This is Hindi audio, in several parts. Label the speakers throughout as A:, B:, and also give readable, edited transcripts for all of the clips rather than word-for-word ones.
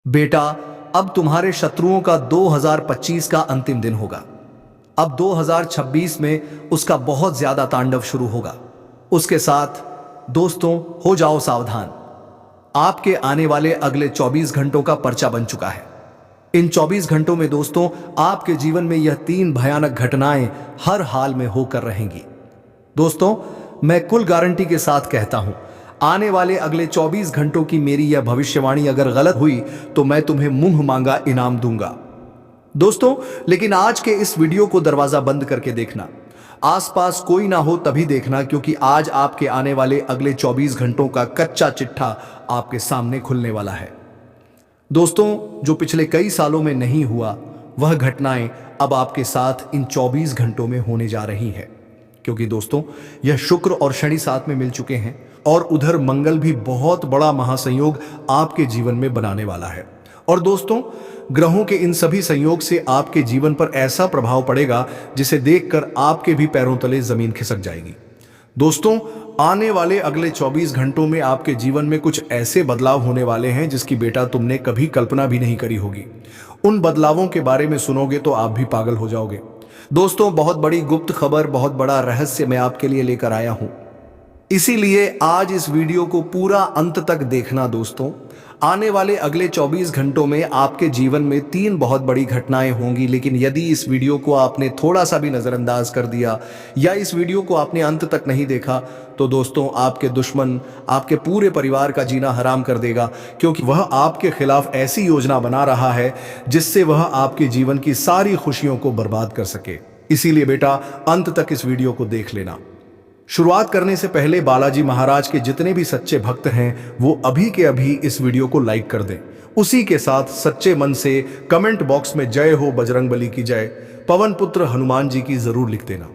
A: बेटा, अब तुम्हारे शत्रुओं का 2025 का अंतिम दिन होगा। अब 2026 में उसका बहुत ज्यादा तांडव शुरू होगा। उसके साथ दोस्तों, हो जाओ सावधान। आपके आने वाले अगले 24 घंटों का पर्चा बन चुका है। इन 24 घंटों में दोस्तों, आपके जीवन में यह 3 भयानक घटनाएं हर हाल में होकर रहेंगी। दोस्तों, मैं कुल गारंटी के साथ कहता हूं, आने वाले अगले 24 घंटों की मेरी यह भविष्यवाणी अगर गलत हुई तो मैं तुम्हें मुंह मांगा इनाम दूंगा। दोस्तों, लेकिन आज के इस वीडियो को दरवाजा बंद करके देखना, आसपास कोई ना हो तभी देखना, क्योंकि आज आपके आने वाले अगले 24 घंटों का कच्चा चिट्ठा आपके सामने खुलने वाला है। दोस्तों, जो पिछले कई सालों में नहीं हुआ, वह घटनाएं अब आपके साथ इन 24 घंटों में होने जा रही हैं। क्योंकि दोस्तों, यह शुक्र और शनि साथ में मिल चुके हैं और उधर मंगल भी बहुत बड़ा महासंयोग आपके जीवन में बनाने वाला है। और दोस्तों, ग्रहों के इन सभी संयोग से आपके जीवन पर ऐसा प्रभाव पड़ेगा जिसे देखकर आपके भी पैरों तले जमीन खिसक जाएगी। दोस्तों, आने वाले अगले 24 घंटों में आपके जीवन में कुछ ऐसे बदलाव होने वाले हैं जिसकी बेटा तुमने कभी कल्पना भी नहीं करी होगी। उन बदलावों के बारे में सुनोगे तो आप भी पागल हो जाओगे। दोस्तों, बहुत बड़ी गुप्त खबर, बहुत बड़ा रहस्य मैं आपके लिए लेकर आया हूं। इसीलिए आज इस वीडियो को पूरा अंत तक देखना। दोस्तों, आने वाले अगले 24 घंटों में आपके जीवन में 3 बहुत बड़ी घटनाएं होंगी, लेकिन यदि इस वीडियो को आपने थोड़ा सा भी नजरअंदाज कर दिया या इस वीडियो को आपने अंत तक नहीं देखा तो दोस्तों, आपके दुश्मन आपके पूरे परिवार का जीना हराम कर देगा, क्योंकि वह आपके खिलाफ ऐसी योजना बना रहा है जिससे वह आपके जीवन की सारी खुशियों को बर्बाद कर सके। इसीलिए बेटा, अंत तक इस वीडियो को देख लेना। शुरुआत करने से पहले बालाजी महाराज के जितने भी सच्चे भक्त हैं वो अभी के अभी इस वीडियो को लाइक कर दें। उसी के साथ सच्चे मन से कमेंट बॉक्स में जय हो बजरंगबली की जय, पवन पुत्र हनुमान जी की जरूर लिख देना।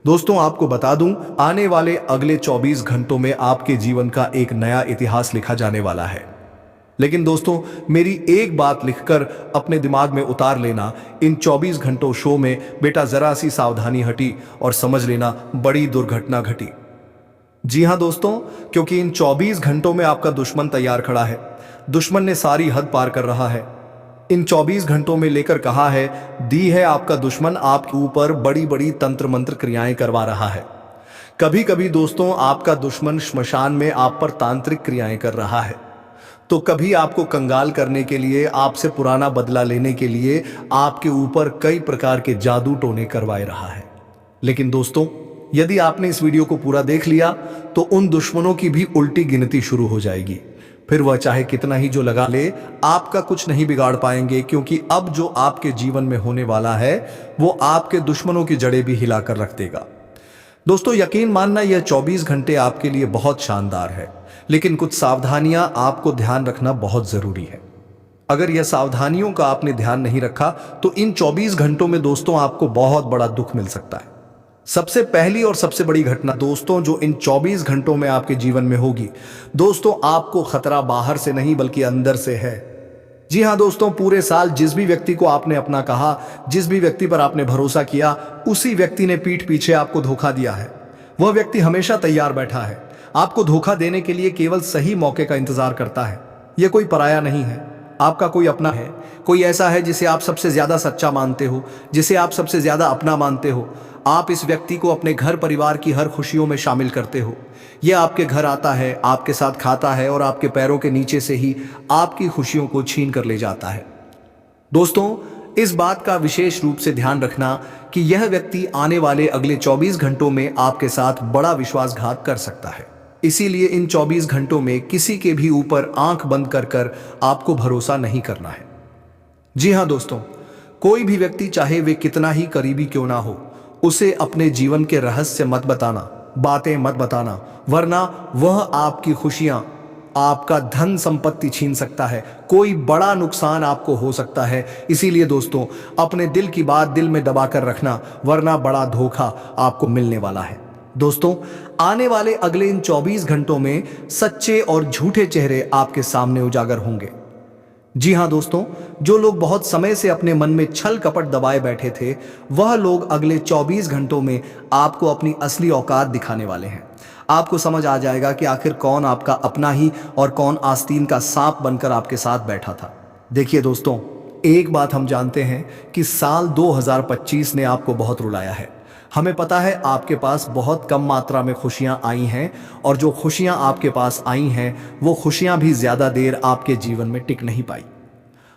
A: दोस्तों, आपको बता दूं, आने वाले अगले 24 घंटों में आपके जीवन का एक नया इतिहास लिखा जाने वाला है। लेकिन दोस्तों, मेरी एक बात लिखकर अपने दिमाग में उतार लेना, इन 24 घंटों शो में बेटा जरा सी सावधानी हटी और समझ लेना बड़ी दुर्घटना घटी। जी हां दोस्तों, क्योंकि इन 24 घंटों में आपका दुश्मन तैयार खड़ा है। दुश्मन ने सारी हद पार कर रहा है। इन 24 घंटों में लेकर कहा है, दी है आपका दुश्मन आपके ऊपर बड़ी बड़ी तंत्र मंत्र क्रियाएं करवा रहा है। कभी कभी दोस्तों, आपका दुश्मन श्मशान में आप पर तांत्रिक क्रियाएं कर रहा है, तो कभी आपको कंगाल करने के लिए, आपसे पुराना बदला लेने के लिए आपके ऊपर कई प्रकार के जादू टोने करवाए रहा है। लेकिन दोस्तों, यदि आपने इस वीडियो को पूरा देख लिया तो उन दुश्मनों की भी उल्टी गिनती शुरू हो जाएगी। फिर वह चाहे कितना ही जो लगा ले, आपका कुछ नहीं बिगाड़ पाएंगे, क्योंकि अब जो आपके जीवन में होने वाला है वो आपके दुश्मनों की जड़ें भी हिलाकर रख देगा। दोस्तों, यकीन मानना, यह 24 घंटे आपके लिए बहुत शानदार है, लेकिन कुछ सावधानियां आपको ध्यान रखना बहुत जरूरी है। अगर यह सावधानियों का आपने ध्यान नहीं रखा तो इन 24 घंटों में दोस्तों आपको बहुत बड़ा दुख मिल सकता है। सबसे पहली और सबसे बड़ी घटना दोस्तों जो इन 24 घंटों में आपके जीवन में होगी, दोस्तों आपको खतरा बाहर से नहीं बल्कि अंदर से है। जी हां दोस्तों, पूरे साल जिस भी व्यक्ति को आपने अपना कहा, जिस भी व्यक्ति पर आपने भरोसा किया, उसी व्यक्ति ने पीठ पीछे आपको धोखा दिया है। वह व्यक्ति हमेशा तैयार बैठा है, आपको धोखा देने के लिए केवल सही मौके का इंतजार करता है। यह कोई पराया नहीं है, आपका कोई अपना है, कोई ऐसा है जिसे आप सबसे ज्यादा सच्चा मानते हो, जिसे आप सबसे ज्यादा अपना मानते हो। आप इस व्यक्ति को अपने घर परिवार की हर खुशियों में शामिल करते हो। यह आपके घर आता है, आपके साथ खाता है और आपके पैरों के नीचे से ही आपकी खुशियों को छीन कर ले जाता है। दोस्तों, इस बात का विशेष रूप से ध्यान रखना कि यह व्यक्ति आने वाले अगले 24 घंटों में आपके साथ बड़ा विश्वासघात कर सकता है। इसीलिए इन 24 घंटों में किसी के भी ऊपर आंख बंद कर कर आपको भरोसा नहीं करना है। जी हां दोस्तों, कोई भी व्यक्ति चाहे वे कितना ही करीबी क्यों ना हो, उसे अपने जीवन के रहस्य मत बताना, बातें मत बताना, वरना वह आपकी खुशियां, आपका धन संपत्ति छीन सकता है। कोई बड़ा नुकसान आपको हो सकता है। इसीलिए दोस्तों, अपने दिल की बात दिल में दबा कर रखना, वरना बड़ा धोखा आपको मिलने वाला है। दोस्तों, आने वाले अगले इन 24 घंटों में सच्चे और झूठे चेहरे आपके सामने उजागर होंगे। जी हां दोस्तों, जो लोग बहुत समय से अपने मन में छल कपट दबाए बैठे थे, वह लोग अगले 24 घंटों में आपको अपनी असली औकात दिखाने वाले हैं। आपको समझ आ जाएगा कि आखिर कौन आपका अपना ही और कौन आस्तीन का सांप बनकर आपके साथ बैठा था। देखिए दोस्तों, एक बात हम जानते हैं कि साल 2025 ने आपको बहुत रुलाया है। हमें पता है आपके पास बहुत कम मात्रा में खुशियां आई हैं, और जो खुशियां आपके पास आई हैं वो खुशियां भी ज्यादा देर आपके जीवन में टिक नहीं पाई।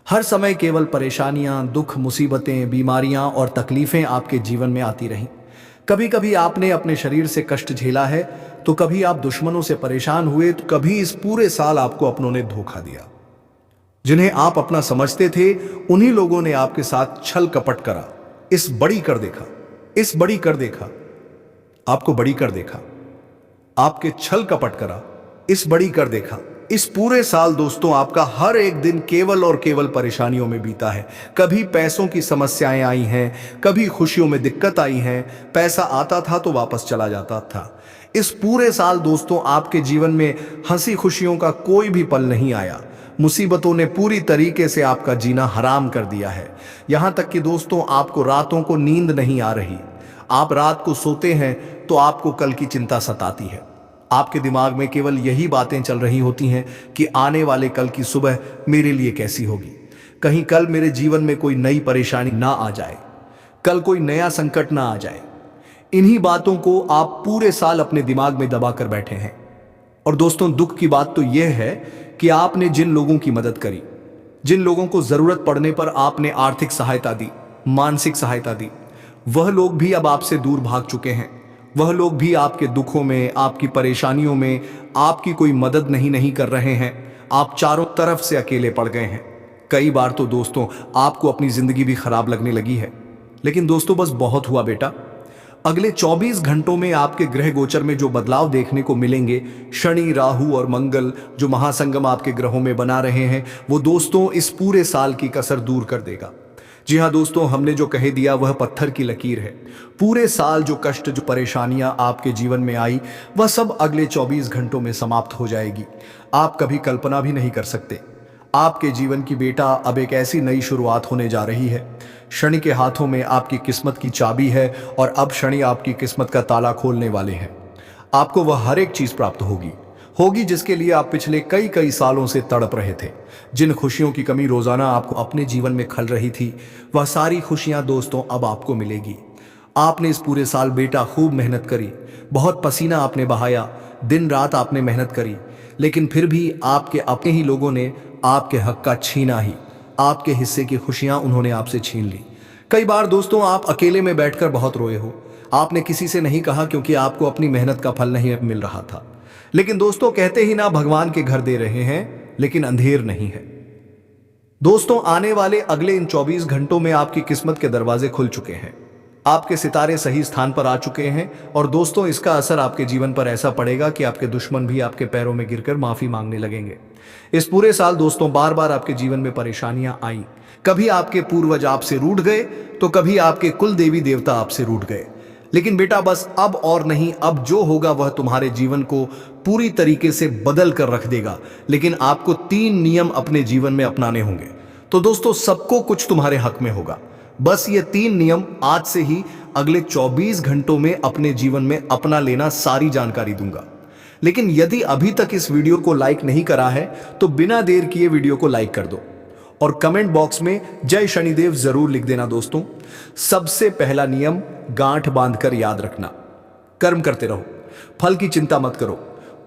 A: हर समय केवल परेशानियां, दुख, मुसीबतें, बीमारियां और तकलीफें आपके जीवन में आती रहीं। कभी कभी आपने अपने शरीर से कष्ट झेला है, तो कभी आप दुश्मनों से परेशान हुए, तो कभी इस पूरे साल आपको अपनों ने धोखा दिया। जिन्हें आप अपना समझते थे, उन्हीं लोगों ने आपके साथ छल कपट करा, इस बड़ी कर देखा, इस बड़ी कर देखा, आपको बड़ी कर देखा, आपके छल कपट करा, इस बड़ी कर देखा। इस पूरे साल दोस्तों आपका हर एक दिन केवल और केवल परेशानियों में बीता है। कभी पैसों की समस्याएं आई हैं, कभी खुशियों में दिक्कत आई है। पैसा आता था तो वापस चला जाता था। इस पूरे साल दोस्तों आपके जीवन में हंसी खुशियों का कोई भी पल नहीं आया। मुसीबतों ने पूरी तरीके से आपका जीना हराम कर दिया है। यहां तक कि दोस्तों आपको रातों को नींद नहीं आ रही। आप रात को सोते हैं तो आपको कल की चिंता सताती है। आपके दिमाग में केवल यही बातें चल रही होती हैं कि आने वाले कल की सुबह मेरे लिए कैसी होगी, कहीं कल मेरे जीवन में कोई नई परेशानी ना आ जाए, कल कोई नया संकट ना आ जाए। इन्हीं बातों को आप पूरे साल अपने दिमाग में दबा कर बैठे हैं। और दोस्तों दुख की बात तो यह है कि आपने जिन लोगों की मदद करी, जिन लोगों को जरूरत पड़ने पर आपने आर्थिक सहायता दी, मानसिक सहायता दी, वह लोग भी अब आपसे दूर भाग चुके हैं। वह लोग भी आपके दुखों में, आपकी परेशानियों में आपकी कोई मदद नहीं कर रहे हैं। आप चारों तरफ से अकेले पड़ गए हैं। कई बार तो दोस्तों आपको अपनी जिंदगी भी खराब लगने लगी है। लेकिन दोस्तों बस बहुत हुआ बेटा। अगले 24 घंटों में आपके ग्रह गोचर में जो बदलाव देखने को मिलेंगे, शनि, राहु और मंगल जो महासंगम आपके ग्रहों में बना रहे हैं, वो दोस्तों इस पूरे साल की कसर दूर कर देगा। जी हाँ दोस्तों, हमने जो कह दिया वह पत्थर की लकीर है। पूरे साल जो कष्ट, जो परेशानियां आपके जीवन में आई, वह सब अगले 24 घंटों में समाप्त हो जाएगी। आप कभी कल्पना भी नहीं कर सकते। आपके जीवन की बेटा अब एक ऐसी नई शुरुआत होने जा रही है। शनि के हाथों में आपकी किस्मत की चाबी है, और अब शनि आपकी किस्मत का ताला खोलने वाले हैं। आपको वह हर एक चीज प्राप्त होगी जिसके लिए आप पिछले कई कई सालों से तड़प रहे थे। जिन खुशियों की कमी रोजाना आपको अपने जीवन में खल रही थी, वह सारी खुशियां दोस्तों अब आपको मिलेगी। आपने इस पूरे साल बेटा खूब मेहनत करी, बहुत पसीना आपने बहाया, दिन रात आपने मेहनत करी, लेकिन फिर भी आपके अपने ही लोगों ने आपके हक का छीना ही। आपके हिस्से की खुशियां उन्होंने आपसे छीन ली। कई बार दोस्तों आप अकेले में बैठकर बहुत रोए हो। आपने किसी से नहीं कहा क्योंकि आपको अपनी मेहनत का फल नहीं मिल रहा था। लेकिन दोस्तों कहते ही ना, भगवान के घर दे रहे हैं लेकिन अंधेर नहीं है। दोस्तों आने वाले अगले इन 24 घंटों में आपकी किस्मत के दरवाजे खुल चुके हैं। आपके सितारे सही स्थान पर आ चुके हैं। और दोस्तों इसका असर आपके जीवन पर ऐसा पड़ेगा कि आपके दुश्मन भी आपके पैरों में गिरकर माफी मांगने लगेंगे। इस पूरे साल दोस्तों बार बार आपके जीवन में परेशानियां आई। कभी आपके पूर्वज आपसे रूठ गए, तो कभी आपके कुल देवी देवता आपसे रूठ गए। लेकिन बेटा बस अब और नहीं, अब जो होगा वह तुम्हारे जीवन को पूरी तरीके से बदल कर रख देगा। लेकिन आपको 3 नियम अपने जीवन में अपनाने होंगे। तो दोस्तों सबको कुछ तुम्हारे हक में होगा। बस ये 3 नियम आज से ही अगले 24 घंटों में अपने जीवन में अपना लेना, सारी जानकारी दूंगा। लेकिन यदि अभी तक इस वीडियो को लाइक नहीं करा है तो बिना देर किए वीडियो को लाइक कर दो, और कमेंट बॉक्स में जय शनिदेव जरूर लिख देना। दोस्तों सबसे पहला नियम गांठ बांधकर याद रखना, कर्म करते रहो, फल की चिंता मत करो।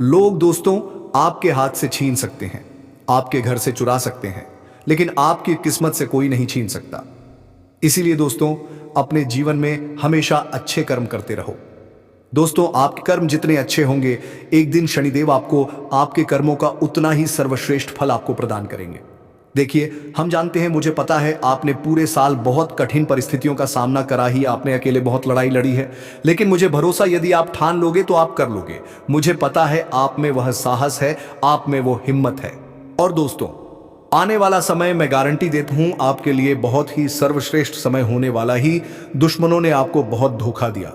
A: लोग दोस्तों आपके हाथ से छीन सकते हैं, आपके घर से चुरा सकते हैं, लेकिन आपकी किस्मत से कोई नहीं छीन सकता। इसीलिए दोस्तों अपने जीवन में हमेशा अच्छे कर्म करते रहो। दोस्तों आपके कर्म जितने अच्छे होंगे, एक दिन शनिदेव आपको आपके कर्मों का उतना ही सर्वश्रेष्ठ फल आपको प्रदान करेंगे। देखिए हम जानते हैं, मुझे पता है आपने पूरे साल बहुत कठिन परिस्थितियों का सामना करा ही, आपने अकेले बहुत लड़ाई लड़ी है। लेकिन मुझे भरोसा, यदि आप ठान लोगे तो आप कर लोगे। मुझे पता है आप में वह साहस है, आप में वो हिम्मत है। और दोस्तों आने वाला समय मैं गारंटी देता हूं आपके लिए बहुत ही सर्वश्रेष्ठ समय होने वाला ही। दुश्मनों ने आपको बहुत धोखा दिया,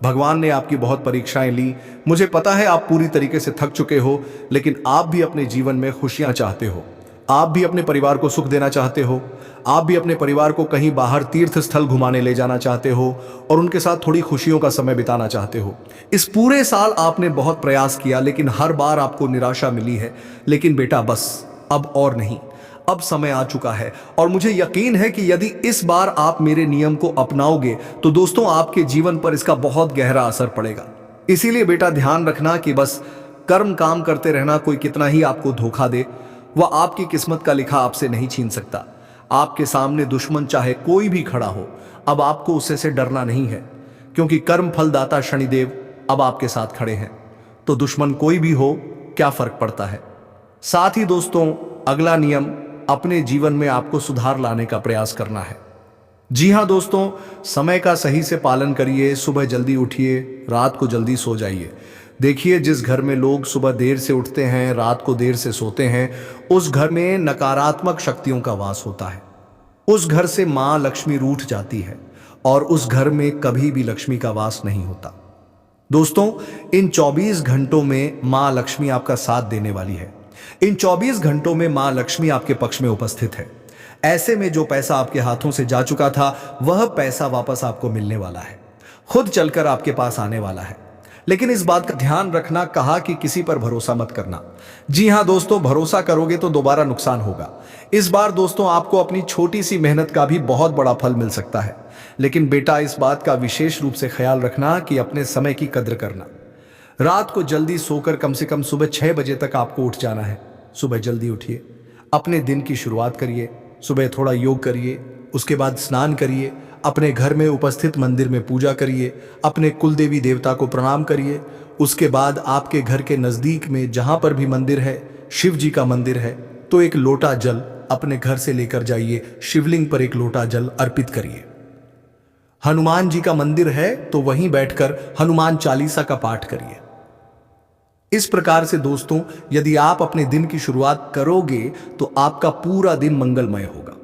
A: भगवान ने आपकी बहुत परीक्षाएं ली। मुझे पता है आप पूरी तरीके से थक चुके हो, लेकिन आप भी अपने जीवन में खुशियां चाहते हो। आप भी अपने परिवार को सुख देना चाहते हो। आप भी अपने परिवार को कहीं बाहर तीर्थ स्थल घुमाने ले जाना चाहते हो, और उनके साथ थोड़ी खुशियों का समय बिताना चाहते हो। इस पूरे साल आपने बहुत प्रयास किया, लेकिन हर बार आपको निराशा मिली है। लेकिन बेटा बस अब और नहीं, अब समय आ चुका है और मुझे यकीन है कि यदि इस बार आप मेरे नियम को अपनाओगे तो दोस्तों आपके जीवन पर इसका बहुत गहरा असर पड़ेगा। इसीलिए बेटा ध्यान रखना कि बस कर्म काम करते रहना, कोई कितना ही आपको धोखा दे वह आपकी किस्मत का लिखा आपसे नहीं छीन सकता। आपके सामने दुश्मन चाहे कोई भी खड़ा हो, अब आपको उससे से डरना नहीं है, क्योंकि कर्म फलदाता शनिदेव अब आपके साथ खड़े हैं। तो दुश्मन कोई भी हो, क्या फर्क पड़ता है। साथ ही दोस्तों अगला नियम, अपने जीवन में आपको सुधार लाने का प्रयास करना है। जी हां दोस्तों, समय का सही से पालन करिए, सुबह जल्दी उठिए, रात को जल्दी सो जाइए। देखिए, जिस घर में लोग सुबह देर से उठते हैं, रात को देर से सोते हैं, उस घर में नकारात्मक शक्तियों का वास होता है। उस घर से मां लक्ष्मी रूठ जाती है और उस घर में कभी भी लक्ष्मी का वास नहीं होता। दोस्तों, इन 24 घंटों में मां लक्ष्मी आपका साथ देने वाली है। इन 24 घंटों में मां लक्ष्मी आपके पक्ष में उपस्थित है। ऐसे में जो पैसा आपके हाथों से जा चुका था, वह पैसा वापस आपको मिलने वाला है, खुद चलकर आपके पास आने वाला है। लेकिन इस बात का ध्यान रखना, कहा कि किसी पर भरोसा मत करना। जी हां दोस्तों, भरोसा करोगे तो दोबारा नुकसान होगा। इस बार दोस्तों आपको अपनी छोटी सी मेहनत का भी बहुत बड़ा फल मिल सकता है। लेकिन बेटा इस बात का विशेष रूप से ख्याल रखना कि अपने समय की कद्र करना। रात को जल्दी सोकर कम से कम सुबह 6 बजे तक आपको उठ जाना है। सुबह जल्दी उठिए, अपने दिन की शुरुआत करिए। सुबह थोड़ा योग करिए, उसके बाद स्नान करिए, अपने घर में उपस्थित मंदिर में पूजा करिए, अपने कुल देवी देवता को प्रणाम करिए। उसके बाद आपके घर के नज़दीक में जहाँ पर भी मंदिर है, शिव जी का मंदिर है, तो एक लोटा जल अपने घर से लेकर जाइए, शिवलिंग पर एक लोटा जल अर्पित करिए। हनुमान जी का मंदिर है तो वहीं बैठकर हनुमान चालीसा का पाठ करिए। इस प्रकार से दोस्तों यदि आप अपने दिन की शुरुआत करोगे तो आपका पूरा दिन मंगलमय होगा।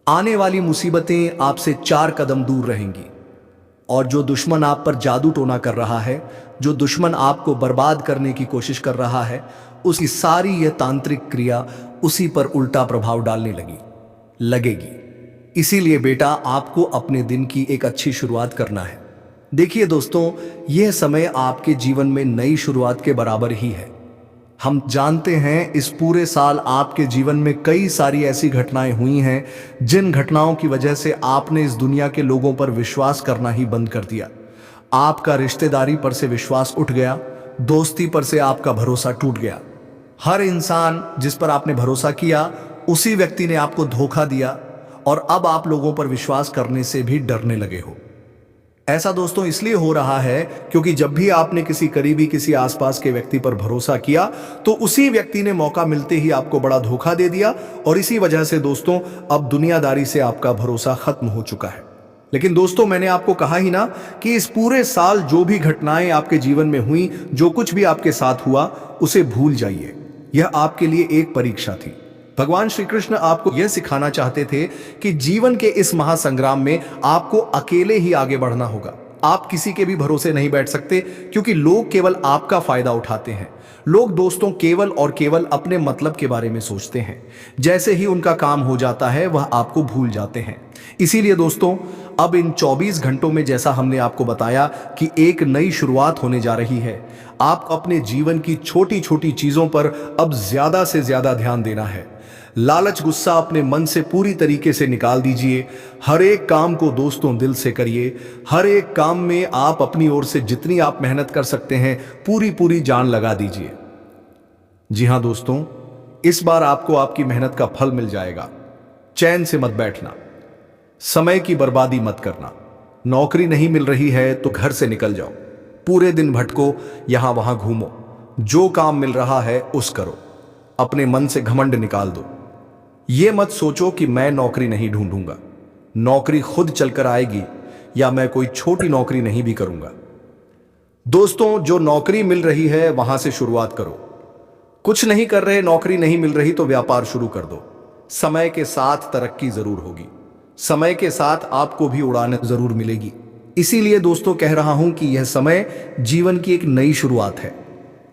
A: आने वाली मुसीबतें आपसे 4 कदम दूर रहेंगी और जो दुश्मन आप पर जादू टोना कर रहा है, जो दुश्मन आपको बर्बाद करने की कोशिश कर रहा है, उसकी सारी यह तांत्रिक क्रिया उसी पर उल्टा प्रभाव डालने लगेगी। इसीलिए बेटा आपको अपने दिन की एक अच्छी शुरुआत करना है। देखिए दोस्तों, यह समय आपके जीवन में नई शुरुआत के बराबर ही है। हम जानते हैं इस पूरे साल आपके जीवन में कई सारी ऐसी घटनाएं हुई हैं जिन घटनाओं की वजह से आपने इस दुनिया के लोगों पर विश्वास करना ही बंद कर दिया। आपका रिश्तेदारी पर से विश्वास उठ गया, दोस्ती पर से आपका भरोसा टूट गया। हर इंसान जिस पर आपने भरोसा किया, उसी व्यक्ति ने आपको धोखा दिया और अब आप लोगों पर विश्वास करने से भी डरने लगे हो। ऐसा दोस्तों इसलिए हो रहा है क्योंकि जब भी आपने किसी करीबी, किसी आसपास के व्यक्ति पर भरोसा किया तो उसी व्यक्ति ने मौका मिलते ही आपको बड़ा धोखा दे दिया और इसी वजह से दोस्तों अब दुनियादारी से आपका भरोसा खत्म हो चुका है। लेकिन दोस्तों मैंने आपको कहा ही ना कि इस पूरे साल जो भी घटनाएं आपके जीवन में हुई, जो कुछ भी आपके साथ हुआ, उसे भूल जाइए। यह आपके लिए एक परीक्षा थी। भगवान श्री कृष्ण आपको यह सिखाना चाहते थे कि जीवन के इस महासंग्राम में आपको अकेले ही आगे बढ़ना होगा। आप किसी के भी भरोसे नहीं बैठ सकते क्योंकि लोग केवल आपका फायदा उठाते हैं। लोग दोस्तों केवल और केवल अपने मतलब के बारे में सोचते हैं। जैसे ही उनका काम हो जाता है वह आपको भूल जाते हैं। इसीलिए दोस्तों अब इन 24 घंटों में जैसा हमने आपको बताया कि एक नई शुरुआत होने जा रही है, आप अपने जीवन की छोटी छोटी चीजों पर अब ज्यादा से ज्यादा ध्यान देना है। लालच, गुस्सा अपने मन से पूरी तरीके से निकाल दीजिए। हर एक काम को दोस्तों दिल से करिए। हर एक काम में आप अपनी ओर से जितनी आप मेहनत कर सकते हैं पूरी जान लगा दीजिए। जी हां दोस्तों, इस बार आपको आपकी मेहनत का फल मिल जाएगा। चैन से मत बैठना, समय की बर्बादी मत करना। नौकरी नहीं मिल रही है तो घर से निकल जाओ, पूरे दिन भटको, यहां वहां घूमो। जो काम मिल रहा है उस करो, अपने मन से घमंड निकाल दो। ये मत सोचो कि मैं नौकरी नहीं ढूंढूंगा, नौकरी खुद चलकर आएगी, या मैं कोई छोटी नौकरी नहीं भी करूंगा। दोस्तों जो नौकरी मिल रही है वहां से शुरुआत करो। कुछ नहीं कर रहे, नौकरी नहीं मिल रही तो व्यापार शुरू कर दो। समय के साथ तरक्की जरूर होगी, समय के साथ आपको भी उड़ान जरूर मिलेगी। इसीलिए दोस्तों कह रहा हूं कि यह समय जीवन की एक नई शुरुआत है।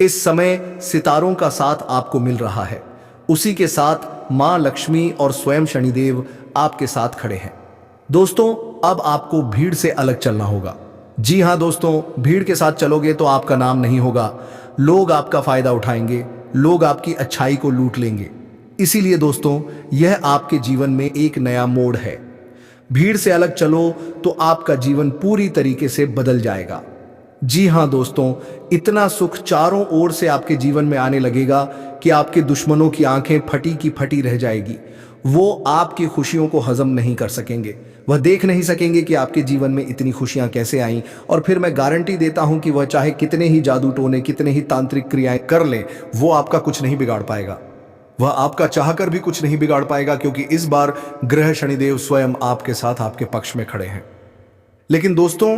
A: इस समय सितारों का साथ आपको मिल रहा है, उसी के साथ मां लक्ष्मी और स्वयं शनिदेव आपके साथ खड़े हैं। दोस्तों अब आपको भीड़ से अलग चलना होगा। जी हां दोस्तों, भीड़ के साथ चलोगे तो आपका नाम नहीं होगा। लोग आपका फायदा उठाएंगे, लोग आपकी अच्छाई को लूट लेंगे। इसीलिए दोस्तों, यह आपके जीवन में एक नया मोड़ है। भीड़ से अलग चलो तो आपका जीवन पूरी तरीके से बदल जाएगा। जी हां दोस्तों, इतना सुख चारों ओर से आपके जीवन में आने लगेगा कि आपके दुश्मनों की आंखें फटी की फटी रह जाएगी। वो आपकी खुशियों को हजम नहीं कर सकेंगे, वह देख नहीं सकेंगे कि आपके जीवन में इतनी खुशियां कैसे आईं। और फिर मैं गारंटी देता हूं कि वह चाहे कितने ही जादू टोने, कितने ही तांत्रिक क्रियाएं कर ले, वो आपका कुछ नहीं बिगाड़ पाएगा। वह आपका चाहकर भी कुछ नहीं बिगाड़ पाएगा, क्योंकि इस बार ग्रह शनिदेव स्वयं आपके साथ आपके पक्ष में खड़े हैं। लेकिन दोस्तों,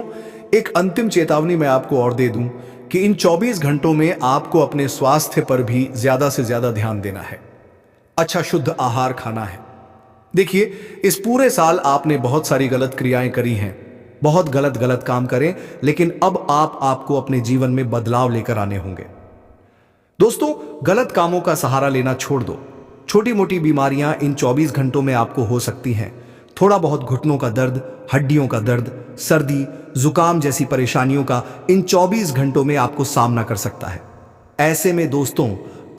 A: एक अंतिम चेतावनी मैं आपको और दे दूं कि इन 24 घंटों में आपको अपने स्वास्थ्य पर भी ज्यादा से ज्यादा ध्यान देना है। अच्छा शुद्ध आहार खाना है। देखिए, इस पूरे साल आपने बहुत सारी गलत क्रियाएं करी हैं, बहुत गलत गलत काम करें, लेकिन अब आपको अपने जीवन में बदलाव लेकर आने होंगे। दोस्तों, गलत कामों का सहारा लेना छोड़ दो। छोटी मोटी बीमारियां इन 24 घंटों में आपको हो सकती हैं। थोड़ा बहुत घुटनों का दर्द, हड्डियों का दर्द, सर्दी, जुकाम जैसी परेशानियों का इन 24 घंटों में आपको सामना कर सकता है। ऐसे में दोस्तों,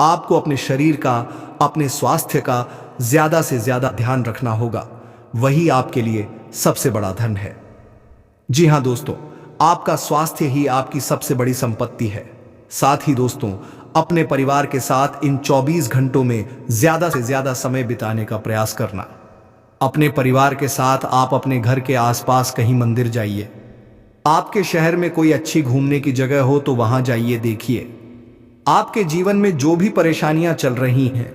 A: आपको अपने शरीर का, अपने स्वास्थ्य का ज्यादा से ज्यादा ध्यान रखना होगा। वही आपके लिए सबसे बड़ा धन है। जी हां दोस्तों, आपका स्वास्थ्य ही आपकी सबसे बड़ी संपत्ति है। साथ ही दोस्तों, अपने परिवार के साथ इन 24 घंटों में ज्यादा से ज्यादा समय बिताने का प्रयास करना। अपने परिवार के साथ आप अपने घर के आसपास कहीं मंदिर जाइए। आपके शहर में कोई अच्छी घूमने की जगह हो तो वहां जाइए, देखिए। आपके जीवन में जो भी परेशानियां चल रही हैं,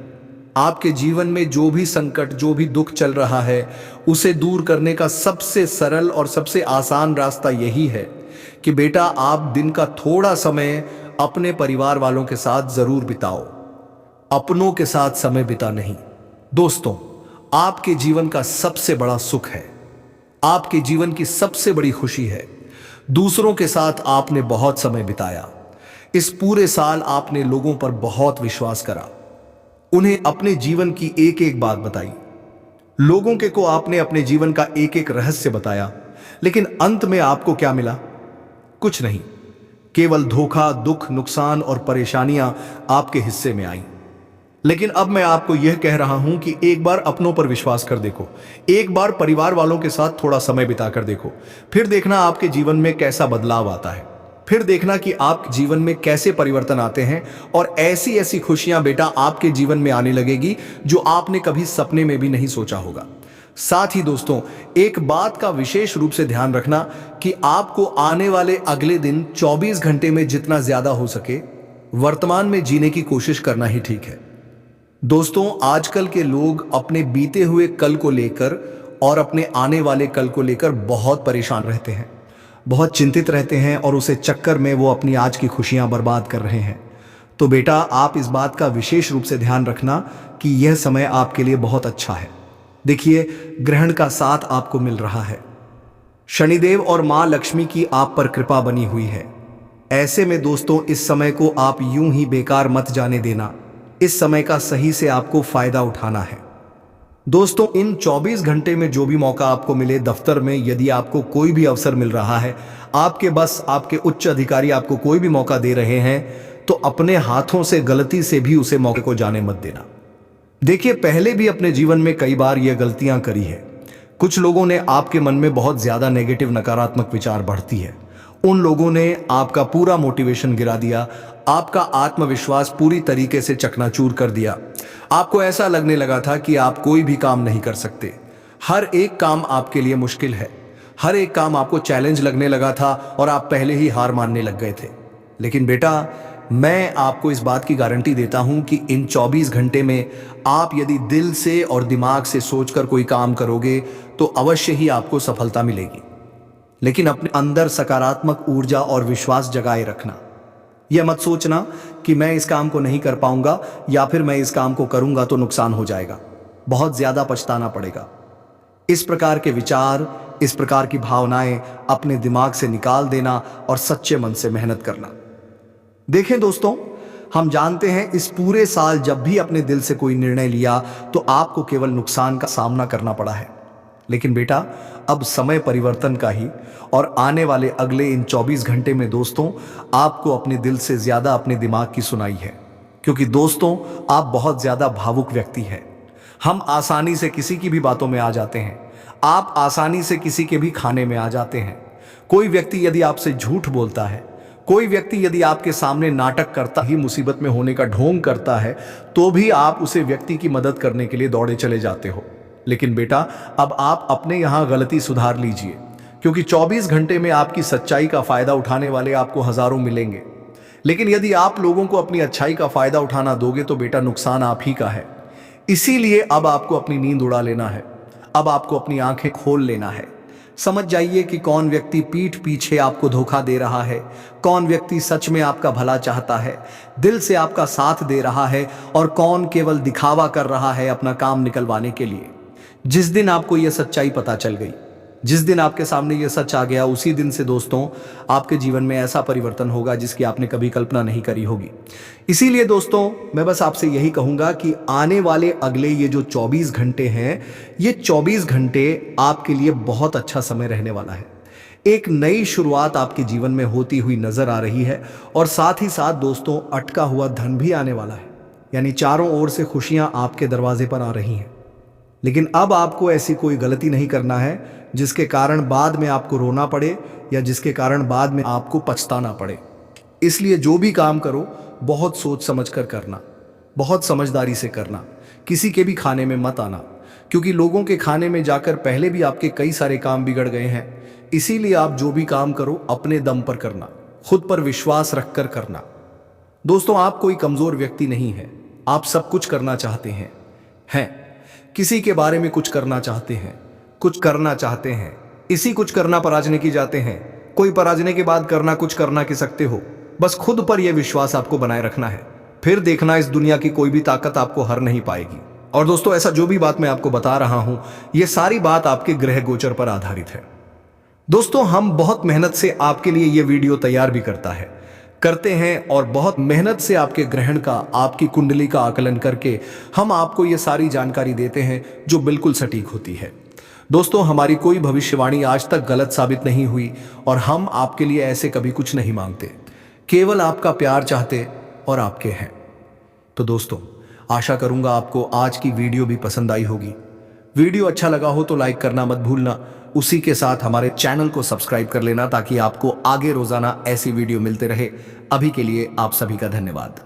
A: आपके जीवन में जो भी संकट, जो भी दुख चल रहा है, उसे दूर करने का सबसे सरल और सबसे आसान रास्ता यही है कि बेटा, आप दिन का थोड़ा समय अपने परिवार वालों के साथ जरूर बिताओ। अपनों के साथ समय बिता नहीं। दोस्तों, आपके जीवन का सबसे बड़ा सुख है, आपके जीवन की सबसे बड़ी खुशी है, दूसरों के साथ आपने बहुत समय बिताया। इस पूरे साल आपने लोगों पर बहुत विश्वास करा, उन्हें अपने जीवन की एक एक बात बताई। लोगों के को आपने अपने जीवन का एक एक रहस्य बताया, लेकिन अंत में आपको क्या मिला? कुछ नहीं, केवल धोखा, दुख, नुकसान और परेशानियां आपके हिस्से में आई। लेकिन अब मैं आपको यह कह रहा हूं कि एक बार अपनों पर विश्वास कर देखो, एक बार परिवार वालों के साथ थोड़ा समय बिता कर देखो, फिर देखना आपके जीवन में कैसा बदलाव आता है। फिर देखना कि आप जीवन में कैसे परिवर्तन आते हैं, और ऐसी ऐसी खुशियां बेटा आपके जीवन में आने लगेगी जो आपने कभी सपने में भी नहीं सोचा होगा। साथ ही दोस्तों, एक बात का विशेष रूप से ध्यान रखना कि आपको आने वाले अगले दिन 24 घंटे में जितना ज्यादा हो सके वर्तमान में जीने की कोशिश करना ही ठीक है। दोस्तों, आजकल के लोग अपने बीते हुए कल को लेकर और अपने आने वाले कल को लेकर बहुत परेशान रहते हैं, बहुत चिंतित रहते हैं, और उसे चक्कर में वो अपनी आज की खुशियां बर्बाद कर रहे हैं। तो बेटा, आप इस बात का विशेष रूप से ध्यान रखना कि यह समय आपके लिए बहुत अच्छा है। देखिए, ग्रहण का साथ आपको मिल रहा है, शनिदेव और मां लक्ष्मी की आप पर कृपा बनी हुई है। ऐसे में दोस्तों, इस समय को आप यूं ही बेकार मत जाने देना। इस समय का सही से आपको फायदा उठाना है। दोस्तों, इन 24 घंटे में जो भी मौका आपको मिले, दफ्तर में यदि आपको कोई भी अवसर मिल रहा है, आपके बस आपके उच्च अधिकारी आपको कोई भी मौका दे रहे हैं, तो अपने हाथों से गलती से भी उसे मौके को जाने मत देना। देखिए, पहले भी अपने जीवन में कई बार यह गलतियां करी है। कुछ लोगों ने आपके मन में बहुत ज्यादा नेगेटिव, नकारात्मक विचार बढ़ती है। उन लोगों ने आपका पूरा मोटिवेशन गिरा दिया, आपका आत्मविश्वास पूरी तरीके से चकनाचूर कर दिया। आपको ऐसा लगने लगा था कि आप कोई भी काम नहीं कर सकते, हर एक काम आपके लिए मुश्किल है, हर एक काम आपको चैलेंज लगने लगा था और आप पहले ही हार मानने लग गए थे। लेकिन बेटा, मैं आपको इस बात की गारंटी देता हूं कि इन 24 घंटे में आप यदि दिल से और दिमाग से सोचकर कोई काम करोगे तो अवश्य ही आपको सफलता मिलेगी। लेकिन अपने अंदर सकारात्मक ऊर्जा और विश्वास जगाए रखना। यह मत सोचना कि मैं इस काम को नहीं कर पाऊंगा, या फिर मैं इस काम को करूंगा तो नुकसान हो जाएगा, बहुत ज्यादा पछताना पड़ेगा। इस प्रकार के विचार, इस प्रकार की भावनाएं अपने दिमाग से निकाल देना और सच्चे मन से मेहनत करना। देखें दोस्तों, हम जानते हैं इस पूरे साल जब भी अपने दिल से कोई निर्णय लिया तो आपको केवल नुकसान का सामना करना पड़ा है। लेकिन बेटा, अब समय परिवर्तन का ही, और आने वाले अगले इन 24 घंटे में दोस्तों, आपको अपने दिल से ज्यादा अपने दिमाग की सुनाई है। क्योंकि दोस्तों आप बहुत ज्यादा भावुक व्यक्ति हैं। हम आसानी से किसी की भी बातों में आ जाते हैं। आप आसानी से किसी के भी खाने में आ जाते हैं। कोई व्यक्ति यदि आपसे झूठ बोलता है, कोई व्यक्ति यदि आपके सामने नाटक करता ही मुसीबत में होने का ढोंग करता है, तो भी आप उसे व्यक्ति की मदद करने के लिए दौड़े चले जाते हो। लेकिन बेटा, अब आप अपने यहां गलती सुधार लीजिए, क्योंकि 24 घंटे में आपकी सच्चाई का फायदा उठाने वाले आपको हजारों मिलेंगे। लेकिन यदि आप लोगों को अपनी अच्छाई का फायदा उठाना दोगे तो बेटा नुकसान आप ही का है। इसीलिए अब आपको अपनी नींद उड़ा लेना है। अब आपको अपनी आंखें खोल लेना है। समझ जाइए कि कौन व्यक्ति पीठ पीछे आपको धोखा दे रहा है, कौन व्यक्ति सच में आपका भला चाहता है, दिल से आपका साथ दे रहा है, और कौन केवल दिखावा कर रहा है अपना काम निकलवाने के लिए। जिस दिन आपको यह सच्चाई पता चल गई, जिस दिन आपके सामने यह सच आ गया, उसी दिन से दोस्तों आपके जीवन में ऐसा परिवर्तन होगा जिसकी आपने कभी कल्पना नहीं करी होगी। इसीलिए दोस्तों मैं बस आपसे यही कहूंगा कि आने वाले अगले ये जो 24 घंटे हैं, ये 24 घंटे आपके लिए बहुत अच्छा समय रहने वाला है। एक नई शुरुआत आपके जीवन में होती हुई नजर आ रही है, और साथ ही साथ दोस्तों अटका हुआ धन भी आने वाला है। यानी चारों ओर से खुशियां आपके दरवाजे पर आ रही हैं। लेकिन अब आपको ऐसी कोई गलती नहीं करना है जिसके कारण बाद में आपको रोना पड़े, या जिसके कारण बाद में आपको पछताना पड़े। इसलिए जो भी काम करो बहुत सोच समझ कर करना, बहुत समझदारी से करना। किसी के भी खाने में मत आना, क्योंकि लोगों के खाने में जाकर पहले भी आपके कई सारे काम बिगड़ गए हैं। इसीलिए आप जो भी काम करो अपने दम पर करना, खुद पर विश्वास रखकर करना। दोस्तों आप कोई कमजोर व्यक्ति नहीं है। आप सब कुछ करना चाहते हैं। किसी के बारे में कुछ करना चाहते हैं, कुछ करना चाहते हैं। इसी कुछ करना पर राजने की जाते हैं। कोई पराजने के बाद करना कुछ करना की सकते हो। बस खुद पर यह विश्वास आपको बनाए रखना है, फिर देखना इस दुनिया की कोई भी ताकत आपको हर नहीं पाएगी। और दोस्तों ऐसा जो भी बात मैं आपको बता रहा हूं, यह सारी बात आपके ग्रह गोचर पर आधारित है। दोस्तों हम बहुत मेहनत से आपके लिए यह वीडियो तैयार भी करते हैं, और बहुत मेहनत से आपके ग्रहण का, आपकी कुंडली का आकलन करके हम आपको यह सारी जानकारी देते हैं जो बिल्कुल सटीक होती है। दोस्तों हमारी कोई भविष्यवाणी आज तक गलत साबित नहीं हुई, और हम आपके लिए ऐसे कभी कुछ नहीं मांगते, केवल आपका प्यार चाहते और आपके हैं। तो दोस्तों आशा करूंगा आपको आज की वीडियो भी पसंद आई होगी। वीडियो अच्छा लगा हो तो लाइक करना मत भूलना। उसी के साथ हमारे चैनल को सब्सक्राइब कर लेना, ताकि आपको आगे रोजाना ऐसी वीडियो मिलते रहे। अभी के लिए आप सभी का धन्यवाद।